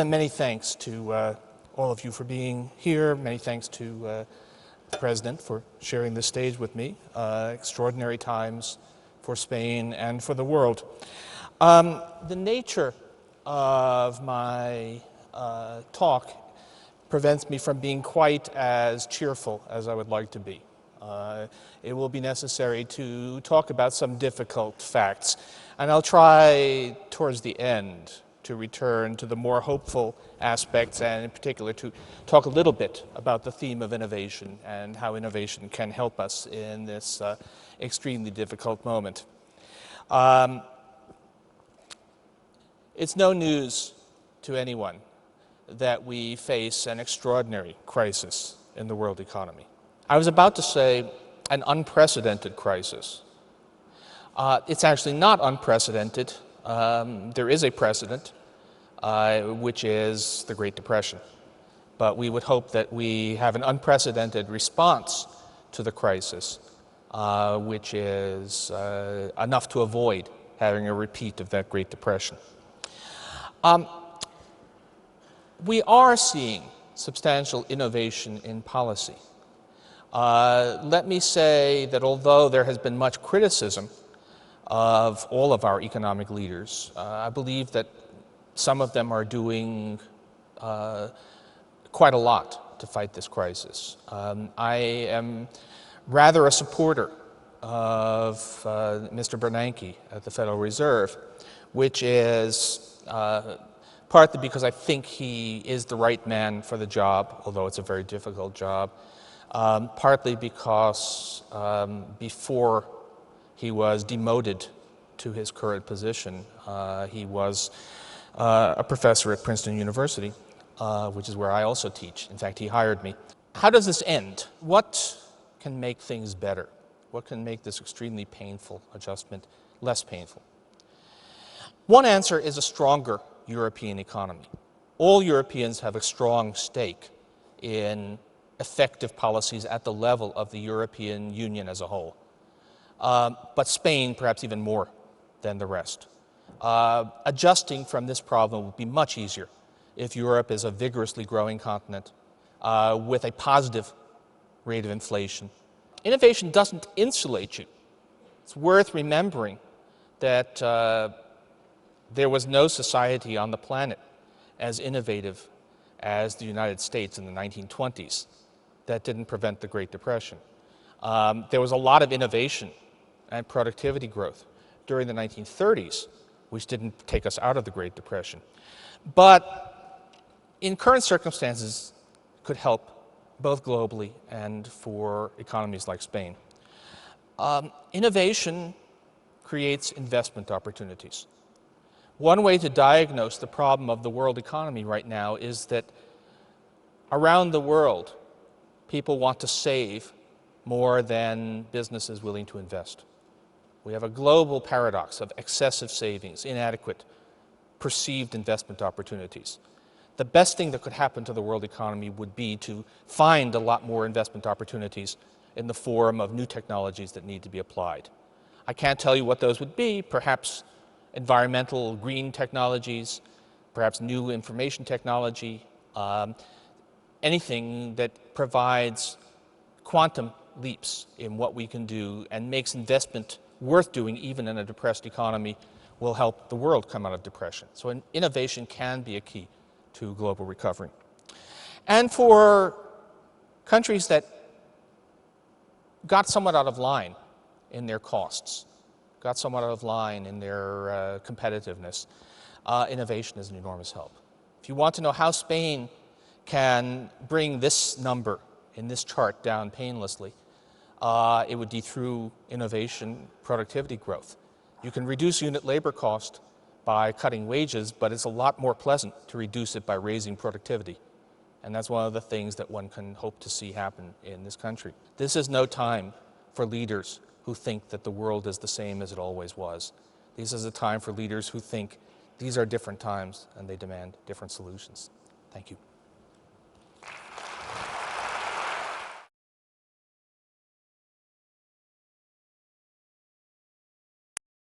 Many thanks to all of you for being here. Many thanks to the President for sharing this stage with me. Extraordinary times for Spain and for the world. The nature of my talk prevents me from being quite as cheerful as I would like to be. It will be necessary to talk about some difficult facts, and I'll try towards the end to return to the more hopeful aspects, and in particular to talk a little bit about the theme of innovation and how innovation can help us in this extremely difficult moment. It's no news to anyone that we face an extraordinary crisis in the world economy. I was about to say an unprecedented crisis. It's actually not unprecedented. There is a precedent, which is the Great Depression. But we would hope that we have an unprecedented response to the crisis, which is enough to avoid having a repeat of that Great Depression. We are seeing substantial innovation in policy. Let me say that although there has been much criticism of all of our economic leaders, I believe that some of them are doing quite a lot to fight this crisis. I am rather a supporter of Mr. Bernanke at the Federal Reserve, which is partly because I think he is the right man for the job, although it's a very difficult job, partly because before he was demoted to his current position, he was a professor at Princeton University, which is where I also teach. In fact, he hired me. How does this end? What can make things better? What can make this extremely painful adjustment less painful? One answer is a stronger European economy. All Europeans have a strong stake in effective policies at the level of the European Union as a whole. But Spain, perhaps even more than the rest. Adjusting from this problem will be much easier if Europe is a vigorously growing continent with a positive rate of inflation. Innovation doesn't insulate you. It's worth remembering that there was no society on the planet as innovative as the United States in the 1920s. That didn't prevent the Great Depression. There was a lot of innovation and productivity growth during the 1930s, which didn't take us out of the Great Depression. But in current circumstances, could help both globally and for economies like Spain. Innovation creates investment opportunities. One way to diagnose the problem of the world economy right now is that around the world, people want to save more than business is willing to invest. We have a global paradox of excessive savings, inadequate perceived investment opportunities. The best thing that could happen to the world economy would be to find a lot more investment opportunities in the form of new technologies that need to be applied. I can't tell you what those would be, perhaps environmental green technologies, perhaps new information technology, anything that provides quantum leaps in what we can do and makes investment worth doing even in a depressed economy will help the world come out of depression. So innovation can be a key to global recovery. And for countries that got somewhat out of line in their costs, got somewhat out of line in their competitiveness, innovation is an enormous help. If you want to know how Spain can bring this number in this chart down painlessly, it would be through innovation, productivity growth. You can reduce unit labor cost by cutting wages, but it's a lot more pleasant to reduce it by raising productivity. And that's one of the things that one can hope to see happen in this country. This is no time for leaders who think that the world is the same as it always was. This is a time for leaders who think these are different times and they demand different solutions. Thank you.